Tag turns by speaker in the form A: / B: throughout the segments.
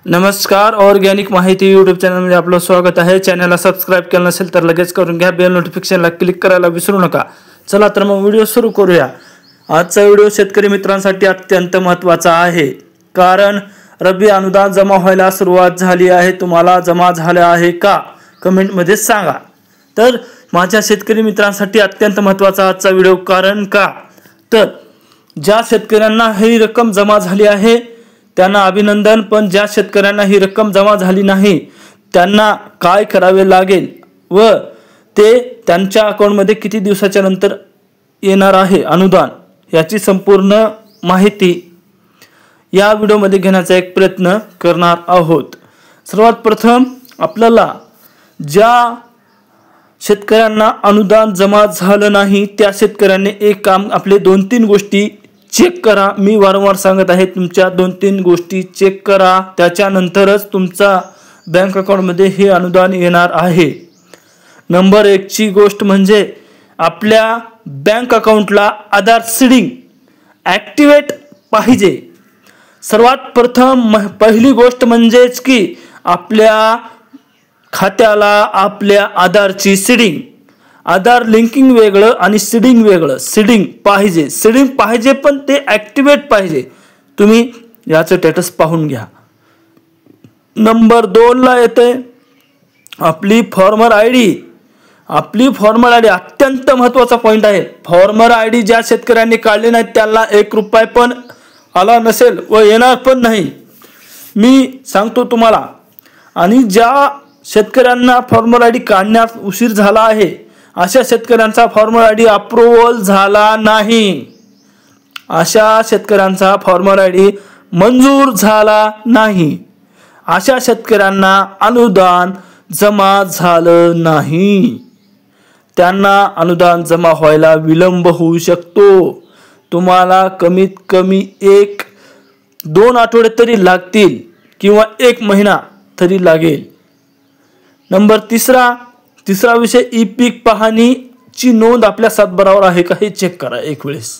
A: नमस्कार, ऑर्गॅनिक माहिती यूट्यूब चॅनलमध्ये आपलं स्वागत आहे। चॅनलला सबस्क्राइब केलं नसेल तर लगेच करून घ्या, बेल नोटिफिकेशनला क्लिक करायला विसरू नका। चला तर मग व्हिडिओ सुरू करूया। आजचा व्हिडिओ शेतकरी मित्रांसाठी अत्यंत महत्त्वाचा आहे, कारण रब्बी अनुदान जमा व्हायला सुरुवात झाली आहे। तुम्हाला जमा झाले आहे का? कमेंटमध्ये सांगा। तर माझ्या शेतकरी मित्रांसाठी अत्यंत महत्त्वाचा आजचा व्हिडिओ, कारण का तर ज्या शेतकऱ्यांना ही रक्कम जमा झाली आहे त्यांना अभिनंदन, पण ज्या शेतकऱ्यांना ही रक्कम जमा झाली नाही त्यांना काय करावे लागेल व ते त्यांच्या अकाउंटमध्ये किती दिवसाच्या नंतर येणार आहे अनुदान, याची संपूर्ण माहिती या व्हिडिओमध्ये घेण्याचा एक प्रयत्न करणार आहोत। सर्वात प्रथम आपल्याला ज्या शेतकऱ्यांना अनुदान जमा झालं नाही त्या शेतकऱ्यांनी एक काम, आपले 2-3 गोष्टी चेक करा। मी वारंवार सांगत आहे, तुमच्या 2-3 गोष्टी चेक करा, त्याच्यानंतरच तुमचा बँक अकाउंटमध्ये हे अनुदान येणार आहे। नंबर 1 ची गोष्ट म्हणजे आपल्या बँक अकाउंटला आधार सीडिंग ॲक्टिवेट पाहिजे। सर्वात प्रथम पहिली गोष्ट म्हणजेच की आपल्या खात्याला आपल्या आधारची सीडिंग, आधार लिंकिंग वेगळं आणि सीडिंग वेगळं। सीडिंग पाहिजे पण ते ॲक्टिवेट पाहिजे। तुम्ही याचं स्टेटस पाहून घ्या। नंबर 2 ला येते आपली फॉर्मर आयडी। आपली फॉर्मर आयडी अत्यंत महत्त्वाचा पॉईंट आहे। फॉर्मर आयडी ज्या शेतकऱ्यांनी काढली नाही त्याला 1 रुपया पण आला नसेल व येणार पण नाही, मी सांगतो तुम्हाला। आणि ज्या शेतकऱ्यांना फॉर्मर आयडी काढण्यात उशीर झाला आहे अशा शेतकऱ्यांचा फॉर्मर आयडी अप्रूव्हल झाला नाही, अशा शेतकऱ्यांचा फॉर्मर आयडी मंजूर झाला नाही, अशा शेतकऱ्यांना अनुदान जमा झालं नाही, त्यांना अनुदान जमा व्हायला विलंब होऊ शकतो। तुम्हाला कमीत कमी 1-2 आठवडे तरी लागतील किंवा 1 महिना तरी लागेल। नंबर 3 विषय ई-पीक पाहणीची नोंद आपल्या सातबारावर आहे का हे चेक करा एक वेळेस।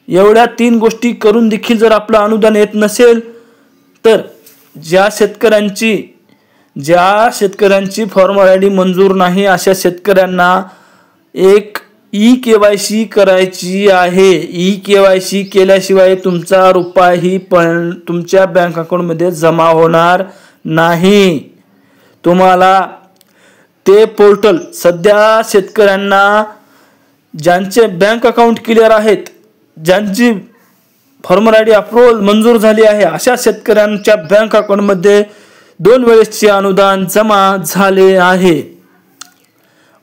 A: एवढ्या 3 गोष्टी करून देखील जर आपलं अनुदान येत नसेल तर ज्या शेतकऱ्यांची फॉर्मर आयडी मंजूर नाही अशा शेतकऱ्यांना एक ई-केवायसी करायची आहे। ई-केवायसी केल्याशिवाय तुमचा रुपयाही पण तुमच्या बँक अकाउंटमध्ये जमा होणार नाही। तुम्हाला ते पोर्टल सध्या शेतकऱ्यांना ज्यांचे बँक अकाउंट क्लिअर आहेत, ज्यांची फॉर्मर आयडी अप्रूव्हल मंजूर झाली आहे अशा शेतकऱ्यांच्या बँक अकाउंटमध्ये 2 वेळेसचे अनुदान जमा झाले आहे।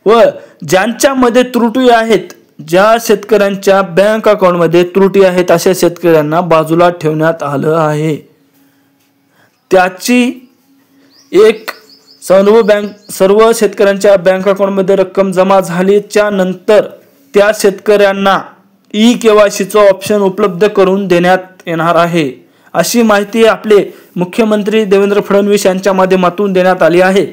A: व ज्यांच्यामध्ये त्रुटी आहेत, ज्या शेतकऱ्यांच्या बँक अकाउंटमध्ये त्रुटी आहेत अशा शेतकऱ्यांना बाजूला ठेवण्यात आलं आहे। त्याची एक सर्व शेतकऱ्यांच्या बँक अकाउंटमध्ये रक्कम जमा झाल्याच्या नंतर त्या शेतकऱ्यांना ई-केवायसीचा ऑप्शन उपलब्ध करून देण्यात येणार आहे, अशी माहिती आपले मुख्यमंत्री देवेंद्र फडणवीस यांच्या माध्यमातून देण्यात आली आहे।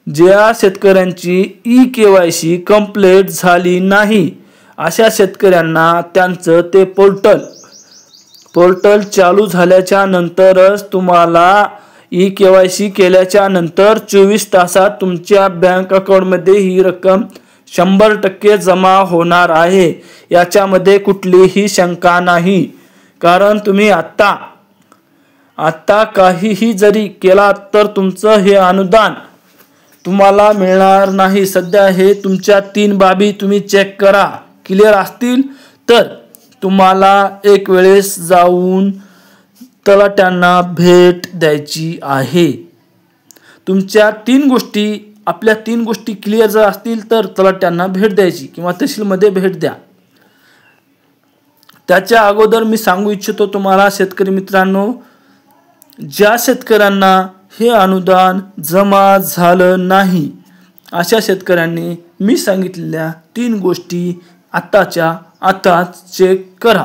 A: ज्या शेतकऱ्यांची ई-केवायसी कंप्लीट झाली नाही अशा शेतकऱ्यांना त्यांचं ते पोर्टल चालू झाल्याच्या नंतरच तुम्हाला ई-केवायसी केल्याच्या नंतर 24 तासात तुमच्या बँक अकाउंटमध्ये ही रक्कम 100% जमा होणार आहे। याच्यामध्ये कुठलीही शंका नाही, कारण तुम्ही आता काहीही जरी केला तर तुमचं हे अनुदान तुम्हाला मिळणार नाही। सध्या हे तुमच्या 3 बाबी तुम्ही चेक करा, क्लिअर असतील तर तुम्हाला एक वेळेस जाऊन तलाट्यांना भेट द्यायची आहे। तुमच्या 3 गोष्टी क्लिअर जर असतील तर तलाट्यांना भेट द्यायची किंवा तहसीलमध्ये भेट द्या। त्याच्या अगोदर मी सांगू इच्छितो तुम्हाला शेतकरी मित्रांनो, ज्या शेतकऱ्यांना हे अनुदान जमा झालं नाही अशा शेतकऱ्यांनी मी सांगितलेल्या 3 गोष्टी आताच्या आता चेक करा।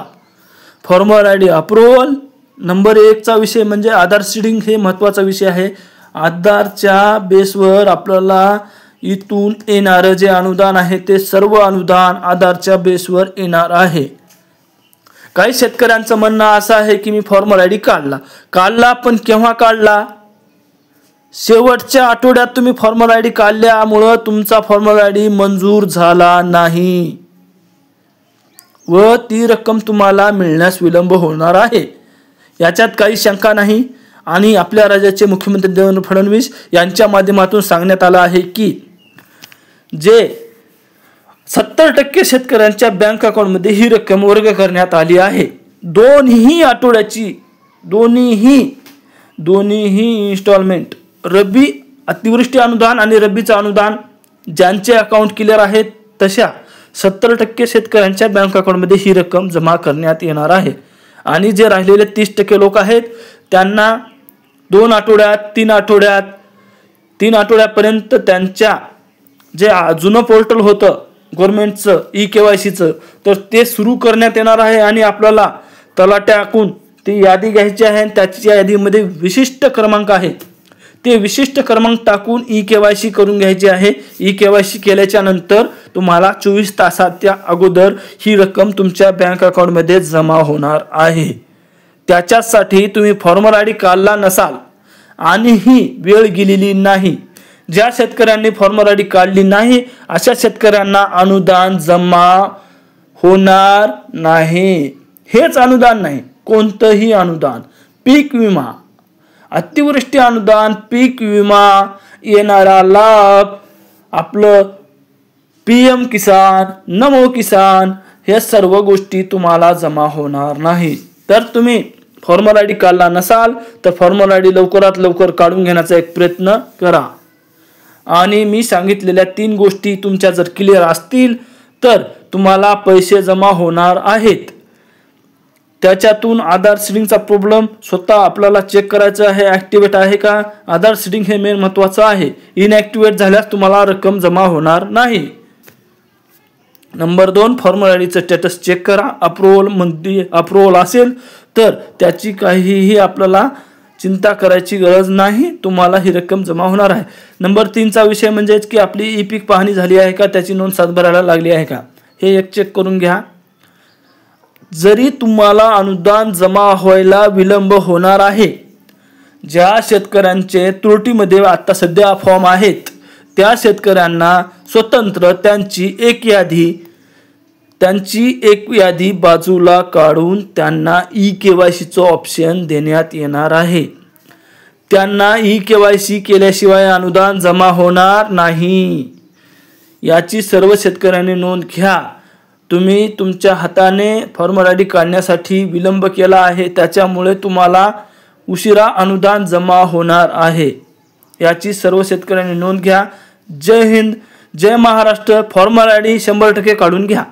A: फॉर्मर आयडी अप्रूव्हल, नंबर 1 चा विषय म्हणजे आधार सीडिंग, हे महत्त्वाचा विषय आहे। आधारच्या बेसवर आपल्याला इथून येणारं जे अनुदान आहे ते सर्व अनुदान आधारच्या बेसवर येणार आहे। काही शेतकऱ्यांचं म्हणणं असं आहे की मी फॉर्मर आयडी काढला पण केव्हा काढला? शेवटच्या आठवड्यात तुम्ही फॉर्मर आयडी काढल्यामुळं तुमचा फॉर्मर आयडी मंजूर झाला नाही व ती रक्कम तुम्हाला मिळण्यास विलंब होणार आहे, याच्यात काही शंका नाही। आणि आपल्या राज्याचे मुख्यमंत्री देवेंद्र फडणवीस यांच्या माध्यमातून सांगण्यात आलं आहे की जे 70% शेतकऱ्यांच्या बँक अकाउंटमध्ये ही रक्कम वर्ग करण्यात आली आहे। दोन्ही आठवड्याची दोन्ही इन्स्टॉलमेंट, रब्बी अतिवृष्टी अनुदान आणि रब्बीचं अनुदान ज्यांचे अकाउंट क्लिअर आहेत तशा 70% शेतकऱ्यांच्या बँक अकाउंटमध्ये ही रक्कम जमा करण्यात येणार आहे। आणि जे राहिलेले 30% लोक आहेत त्यांना 2 आठवड्यात 3 आठवड्यापर्यंत त्यांच्या जे जुनं पोर्टल होतं गव्हर्नमेंटचं ई-KYCचं तर ते सुरू करण्यात येणार आहे। आणि आपल्याला तलाट्याकडून ती यादी घ्यायची आहे आणि त्याच्या यादीमध्ये विशिष्ट क्रमांक आहे, ते विशिष्ट क्रमांक टाकून ई-KYC करून घ्यायची आहे। ई-KYC केल्याच्या नंतर तुम्हाला 24 तासाच्या अगोदर ही रक्कम तुमच्या बँक अकाउंटमध्ये जमा होणार आहे। त्याच्यासाठी तुम्ही फॉर्मर आयडी काढला नसाल आणि ही वेळ गेलेली नाही, ज्या शेतकऱ्यांनी फॉर्मर आयडी काढली नाही अशा शेतकऱ्यांना अनुदान जमा होणार नाही। हेच अनुदान नाही, कोणतंही अनुदान, पीक विमा, अतिवृष्टी अनुदान, पीक विमा, येणारा लाभ, आपलं PM किसान, नमो किसान, हे सर्व गोष्टी तुम्हाला जमा होणार नाही। तर तुम्ही फॉर्मर आयडी काढला नसाल तर फॉर्मर आयडी लवकरात लवकर काढून घेण्याचा एक प्रयत्न करा। आणि मी सांगितलेल्या 3 गोष्टी तुमच्या जर क्लिअर असतील तर तुम्हाला पैसे जमा होणार आहेत। त्याच्यातून आधार सीडिंगचा प्रॉब्लेम स्वतः आपल्याला चेक करायचं आहे, ॲक्टिवेट आहे का। आधार सीडिंग हे मेन महत्त्वाचं आहे, इनॲक्टिवेट झाल्यास तुम्हाला रक्कम जमा होणार नाही। नंबर 2, फॉर्मर आयडीचं स्टेटस चेक करा, अप्रूव्हल असेल तर त्याची काहीही आपल्याला चिंता करायची गरज नाही, तुम्हाला ही रक्कम जमा होणार आहे। नंबर 3चा विषय म्हणजे की आपली ई-पीक पाहणी झाली आहे का, त्याची नोंद सातबाराला लागली आहे का, हे एक चेक करून घ्या। जरी तुम्हाला अनुदान जमा व्हायला विलंब होणार आहे, ज्या शेतकऱ्यांचे त्रुटीमध्ये आता सध्या फॉर्म आहेत त्या शेतकऱ्यांना स्वतंत्र त्यांची एक यादी बाजूला काढून त्यांना ई-KYCचं ऑप्शन देण्यात येणार आहे। त्यांना ई-KYC केल्याशिवाय अनुदान जमा होणार नाही, याची सर्व शेतकऱ्यांनी नोंद घ्या। तुम्ही तुमच्या हाताने फॉर्मर आयडी काढण्यासाठी विलंब केला आहे, त्याच्यामुळे तुम्हाला उशिरा अनुदान जमा होणार आहे, याची सर्व शेतकऱ्यांनी नोंद घ्या। जय हिंद, जय महाराष्ट्र। फॉर्मर आयडी 100% काढून घ्या।